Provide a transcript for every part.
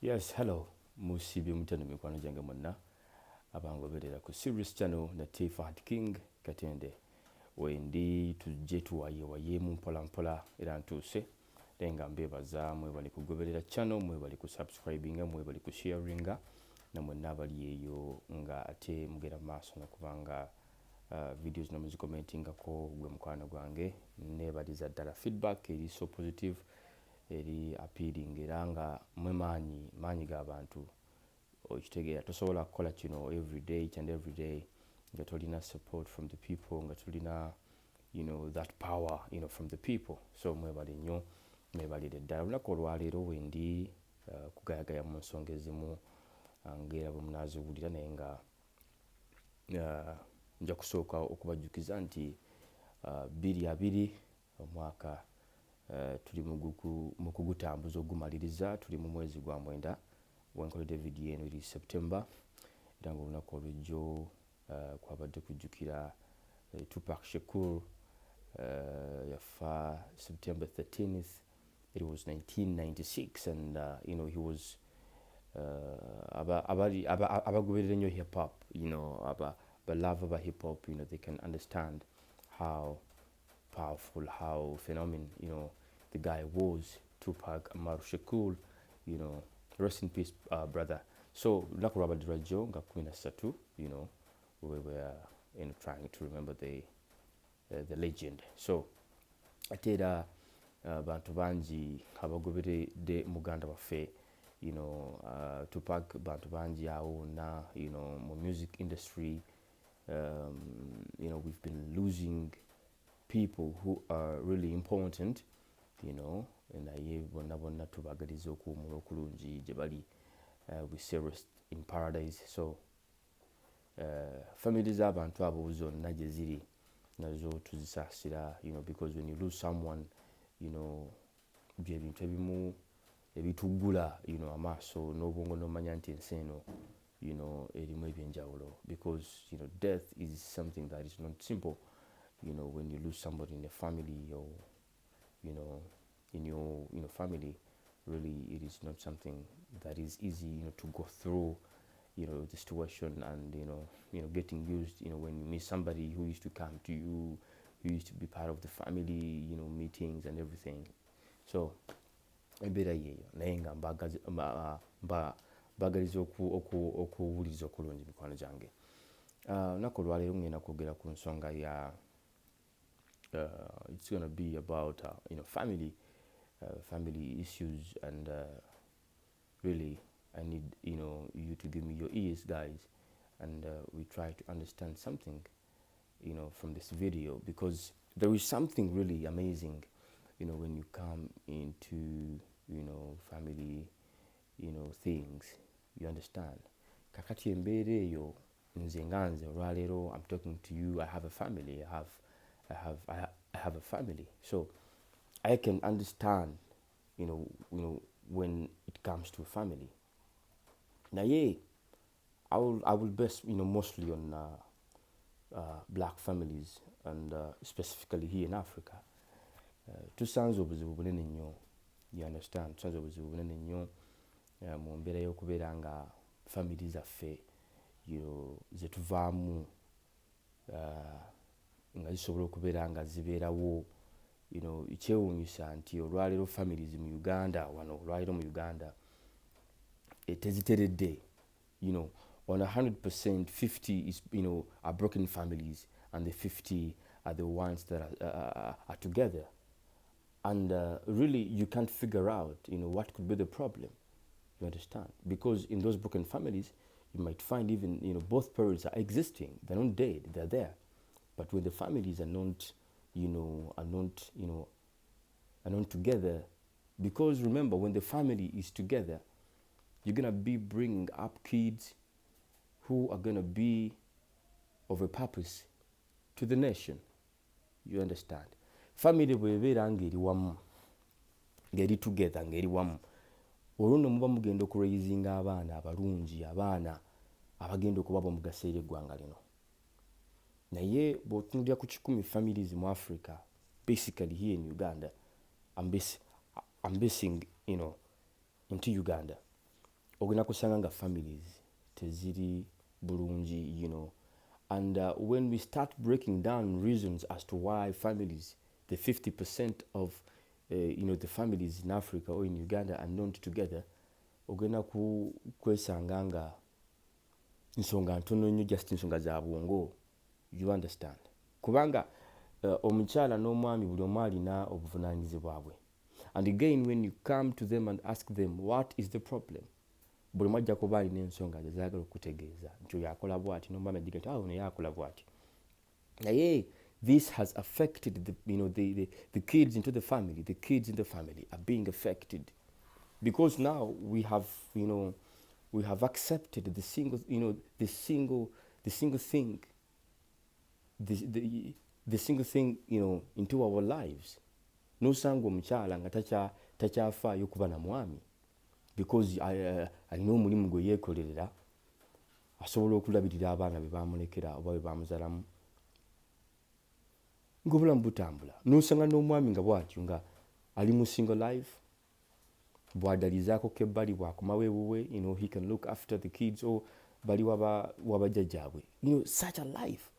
Yes, hello. Musibi mutano mikwano jange monna. Abangoberera ku Sirius channel na T-Fat King Katende. Wendi tujje tuwaye mu mpola mpola era ntuse. Denga mbebaza mwebali kugoberera channel, mwebali ku subscribinga, mwebali ku sharinga na mwenna bali eyo nga ate mugera maaso na kubanga videos na muzikomentinga ko gwe mukwano gwange nebaliza ddala feedback eri so positive eri appealing era nga mwe maanyi g'abantu okitegeera tosobola kukola kino every day each and every day nga tolina support from the people nga tolina that power from the people. So mwebale nnyo mwebalire ddala olunaku olwaleero wendi kugayagaya mu nsonga ezimu ng'era bwe munaaziwulira naye nga nja kusooka okubajjukiza nti 2020 omwaka tuli mu kugutambuza ogumaliriza, tuli mu mwezi gwa mwenda wenkoledde vidiyo eno eri September era nga olunaku olw'ejjo kwabadde kujjukira Tupac Shakur yafa September 13th. It was 1996 and he was abagoberera nnyo hip hop, the love of a hip hop, they can understand how powerful, how phenomenal, the guy was, Tupac Amaru Shakur, rest in peace, brother. So, lunaku lwabadde lwajjo nga 13, we were trying to remember the legend. So, ate era bantu bangi abagoberedde muganda waffe, Tupac bantu bangi awo na, mu music industry, we've been losing people who are really important, naye bonna tubagaliza okuwumula okulungi gye bali with Sirius in paradise. So family z'abantu abo zonna gye ziri nazo tuzisaasira, because when you lose someone, bye bintu ebimu ebituggula amaaso n'obwongo n'omanya nti ensi eno erimu ebyenjawulo, because death is something that is not simple. When you lose somebody in the family or in your family, really it is not something that is easy to go through the situation and getting used when you meet somebody who used to come to you, who used to be part of the family meetings and everything. So embeera yeeyo naye nga mbagaliza okuwuliriza okulungi mikwano gyange. Lunaku olwaleero ngenda kwogera ku nsonga ya it's going to be about family issues and really I need you to give me your ears, guys, and we try to understand something from this video, because there is something really amazing when you come into family things, you understand. Kakati embeera eyo nze olwaleero I'm talking to you, I have a family, I have a family, so I can understand when it comes to a family. Now I will base mostly on black families and specifically here in Africa. Tusanze obuzibu bunene nnyo, you understand, tusanze obuzibu bunene nnyo mu mbeera y'okubeera nga family zaffe zetuvaamu nga zisobola okubeera nga zibeerawo. Kyewuunyisa nti olwaleero families mu Uganda, olwaleero mu Uganda teziteredde. On 100%, 50 is are broken families and the 50 are the ones that are together. And really you can't figure out what could be the problem, you understand, because in those broken families you might find even both parents are existing, they're not dead, they're there, but when the families are not together, because remember, when the family is together, you're gonna be bringing up kids who are gonna be of a purpose to the nation, you understand. Family bwebeera ng'eri wamu, ng'eri together, ng'eri wamu, olwo nno muba mugenda okuraisinga abaana abalungi, abaana abagenda okubaba omugaso eri eggwanga lino. Naye bw'otunuulira ku 10 families mu Africa, basically here in Uganda, I'm basing into Uganda. ogenda kusanga nga families teziri bulungi, and when we start breaking down reasons as to why families, the 50% of the families in Africa or in Uganda are not together, ogenda kwesanga nga nsonga ntono nnyo, just nsonga za bwongo. You understand? Kubanga omukyala n'omwami buli omu alina obuvunaanyizibwa bwe. And again, when you come to them and ask them what is the problem, buli omu ajja kuba alina ensonga ze zaagala okutegeeza nti oyo akola bw'ati, n'omwami agira nti ono naye akola bw'ati. Naye this has affected the kids into the family. The kids in the family are being affected because now we have accepted the single thing into our lives. Nosanga omukyala nga takyafaayo kuba na mwami because alina omulimu gwe yeekolerera, asobola okulabirira abaana be bamulekera oba be bamuzaalamu, ng'obulamu butambula. Nosanga n'omwami nga bw'atyo nga ali mu single life, bw'adalizaako kebbali bw'akomawo ewuwe, he can look after the kids or bali wabajjajjaabwe. Such a life.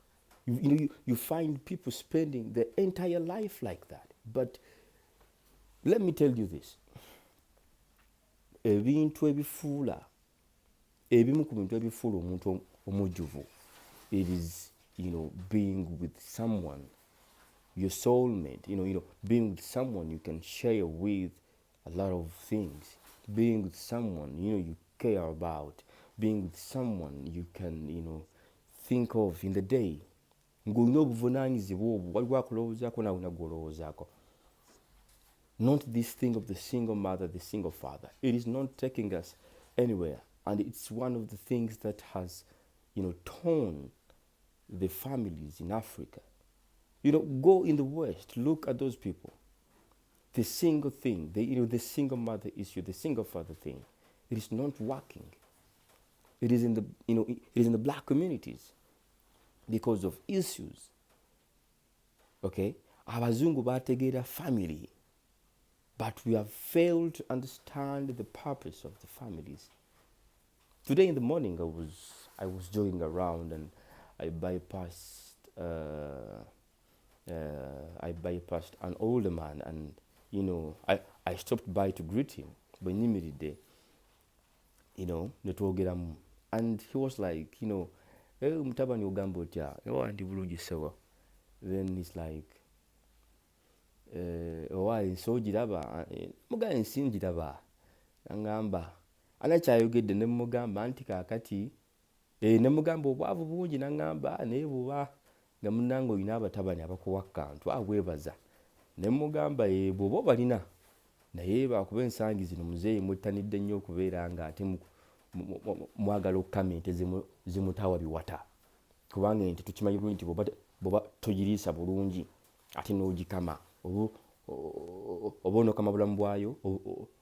You find people spending their entire life like that. But let me tell you this. Ebimu ku bintu ebifuula omuntu omujjuvu, it is being with someone, your soulmate, being with someone you can share with a lot of things, being with someone you care about, being with someone you can think of in the day. Ng'olina obuvunaanyizibwa obwo, waliwo akulowoozaako nawe nagwolowoozaako. Not this thing of the single mother, the single father. It is not taking us anywhere. And it's one of the things that has, torn the families in Africa. Go in the West, look at those people. The single thing, the single mother issue, the single father thing, it is not working. It is in the, it is in the black communities because of issues. Okay? Abazungu bategeera family. But we have failed to understand the purpose of the families. Today in the morning, I was jogging around and I bypassed an older man, and I stopped by to greet him. But immediately, netwogeramu, and he was like, mutabani ogamba otya? Ndi bulungi sewa. Then he's like, nsi ogiraba? Mugabe nsi ngiraba. Nangamba anakyayogedde ne mugamba nti kaakati ne mugamba obwavu bungi, nangamba naye bw'oba nga munnange olina abatabani abakuwa akantu weebaza. Ne mugamba bw'oba obalina naye bakuba ensangi zino muzeeyi mwettanidde nnyo okubeera nga ate mwagala okukama ente zimutawa biwata, kubanga ente tukimanyi bulungi nti bw'oba togiriisa bulungi ate n'ogikama oba onokama bulamu bwayo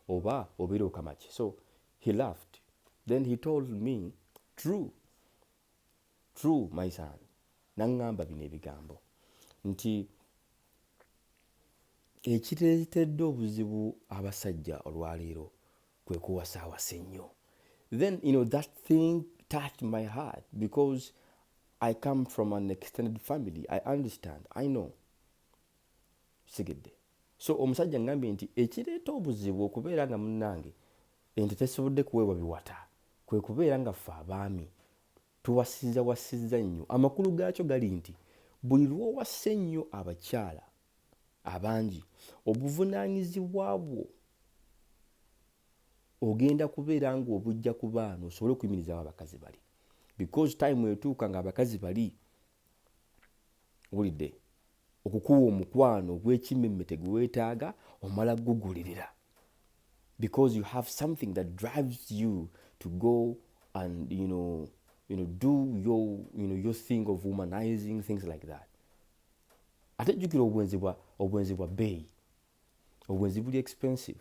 oba obeera okama ki. So he laughed. Then he told me, true my son. Nangamba bino ebigambo nti ekireetedde obuzibu abasajja olwaleero kwe kuwasaawasa ennyo. Then that thing touched my heart because I come from an extended family. I understand, I know. Sigedde. So omusajja ngambye nti ekireeta obuzibu okubeera nga munnange ente tesobodde kuweebwa biwata kwe kubeera nga ffe abaami tuwasizza nnyo. Amakulu gaakyo gali nti buli lw'owassa ennyo abakyala abangi, obuvunaanyizibwa bwo ogenda kubeera nga obujja ku baana osobole okuyimirizaawo abakazi bali, because time etuuka nga abakazi bali wulidde okukuwa omukwano ogw'ekimmemmete gwe weetaaga omala gugulirira, because you have something that drives you to go and do your thing of womanizing, things like that. Ate jjukira obwenzi bwa bbeeyi, obwenzi buli expensive.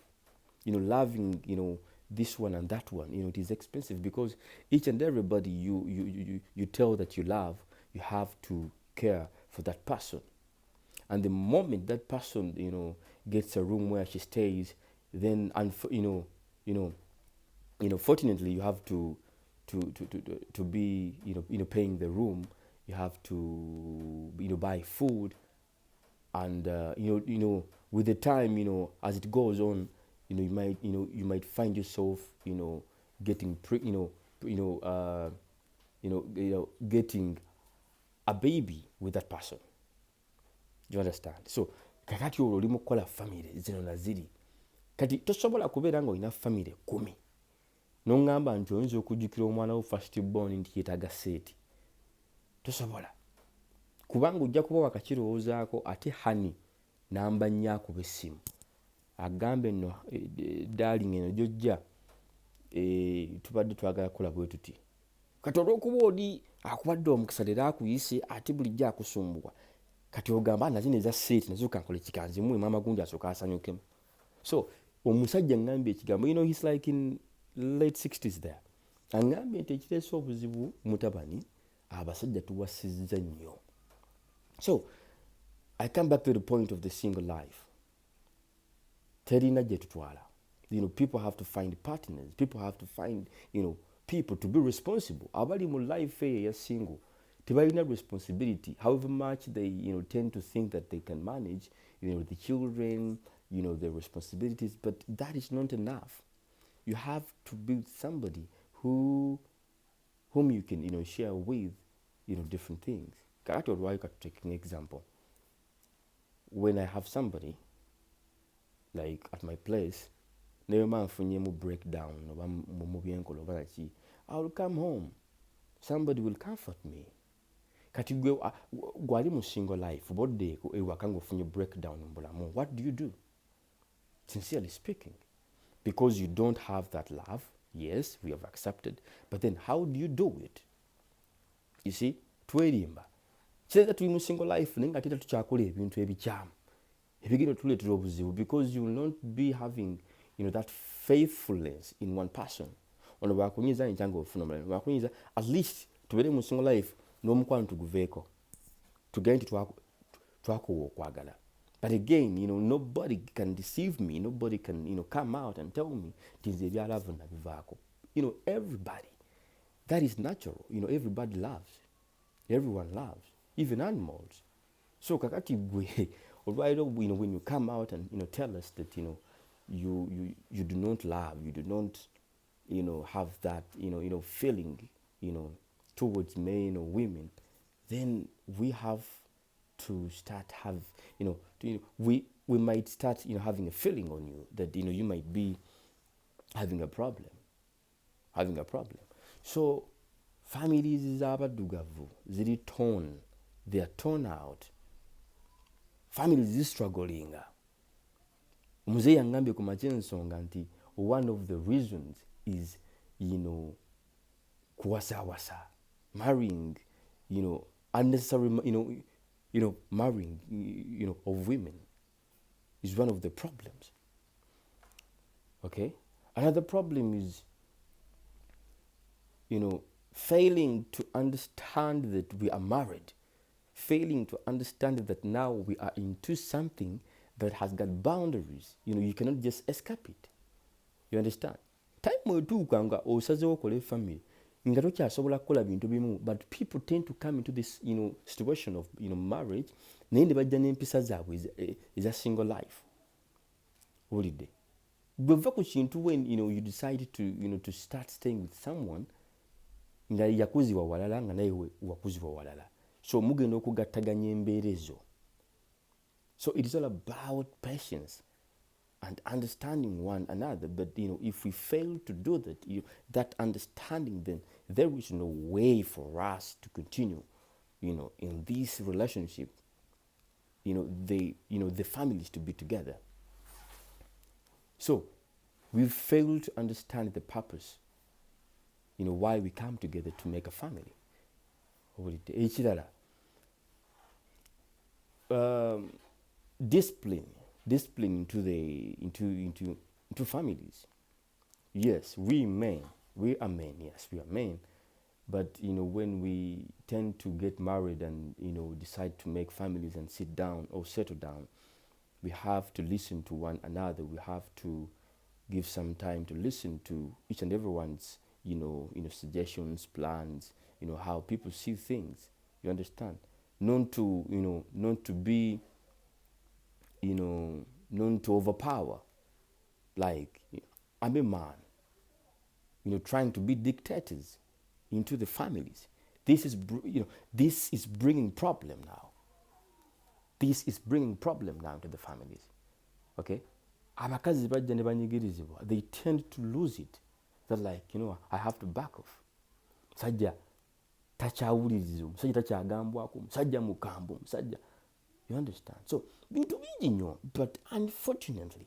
Loving this one and that one, it is expensive because each and everybody you tell that you love, you have to care for that person. And the moment that person gets a room where she stays, then fortunately you have to be paying the room. You have to buy food, and with the time, as it goes on, you might find yourself getting getting a baby with that person. You understand? So kakati olwo oli mukola family zino naziri, kati tosobola kubeera nga olina family 10 noŋŋamba nti oyinza okujjukira omwana wo first born nti yeetaaga seeti. Tosobola, kubanga ojja kuba wakakirowoozaako ate hani namba nnyo akuba essimu agambe nno darling eno gyojja tubadde twagala kukola bwe tuti. Kati olw'okuba oli akuwadde omukisa leero akuyise ate bulijjo akusumbuwa, kati ogamba nazino eza seeti nazo kankole kikanzimuwe maama gundi asooka asanyukemu. So omusajja ngambye ekigambo, he's like in late 60s there, angambye nti ekireese obuzibu mutabani abasajja tuwasizza nnyo. So I come back to the point of the single life. Terina gye tutwala. People have to find partners. People have to find, people to be responsible. Abali mu life ya single, tebalina responsibility. However much they, tend to think that they can manage, the children, their responsibilities, but that is not enough. You have to be with somebody whom you can, share with, different things. Kakati olwayo take an example. When I have somebody, like at my place, never manfunyemu breakdown, I will come home. Somebody will comfort me. Kati gwali mu single life, boddeeko ewaka ng'ofunye breakdown mbulamu. What do you do? Sincerely speaking. Because you don't have that love, yes, we have accepted, but then how do you do it? You see, twerimba. Kireta tuli mu single life naye nga teta tukyakola ebintu ebikyamu ebigenda tuleetera obuzibu, because you will not be having that faithfulness in one person. Ono bwakunyiza nkyanga ofuna mulala, bwakunyiza at least tubeere mu single life n'omukwano tuguveeko tugende nti twakowa okwagala. But again, nobody can deceive me. Nobody can, come out and tell me nti ebyalavu nabivaako. Everybody, that is natural. Everybody loves. Everyone loves, even animals. So kakati gwe olwairo, when you come out and tell us that you do not love, you do not have that feeling towards men or women, then we have to start have we might start having a feeling on you that you might be having a problem. So families z'abaddugavu ziri torn, they are torn out. Families zistruggling. Omuzeeyi yangambye ku makya ensonga nti one of the reasons is kuwasawasa, marrying, unnecessary, marrying, of women is one of the problems. Okay? Another problem is, failing to understand that we are married, failing to understand that now we are into something that has got boundaries. You cannot just escape it. You understand? Time etuuka nga osazeewo okole family nga tokyasobola kukola bintu bimu, but people tend to come into this situation of marriage naye ne bajja n'empisa zaabwe eza single life. Olidde gwe va ku kintu when you decide to start staying with someone nga yakuzibwa walala nga naye wakuzibwa walala, so mugenda okugattaganya embeera ezo. So it is all about patience and understanding one another. But if we fail to do that, that understanding, then there is no way for us to continue, in this relationship. The families to be together. So we fail to understand the purpose, why we come together to make a family. Ekirala, discipline into families. Yes, we are men, yes, we are men, but when we tend to get married and decide to make families and sit down or settle down, we have to listen to one another. We have to give some time to listen to each and everyone's, suggestions, plans, how people see things. You understand? Not to, not to be, not to overpower. Like, I'm a man, trying to be dictators into the families. This is bringing problem now. This is bringing problem now to the families. Okay? Abakazi bajja ne banyigirizibwa, they tend to lose it. They're like, I have to back off. Sajja takyawulirizibwa, musajja takyagambwako, musajja mukambwe, musajja. You understand? So, bintu bingi nnyo, but unfortunately,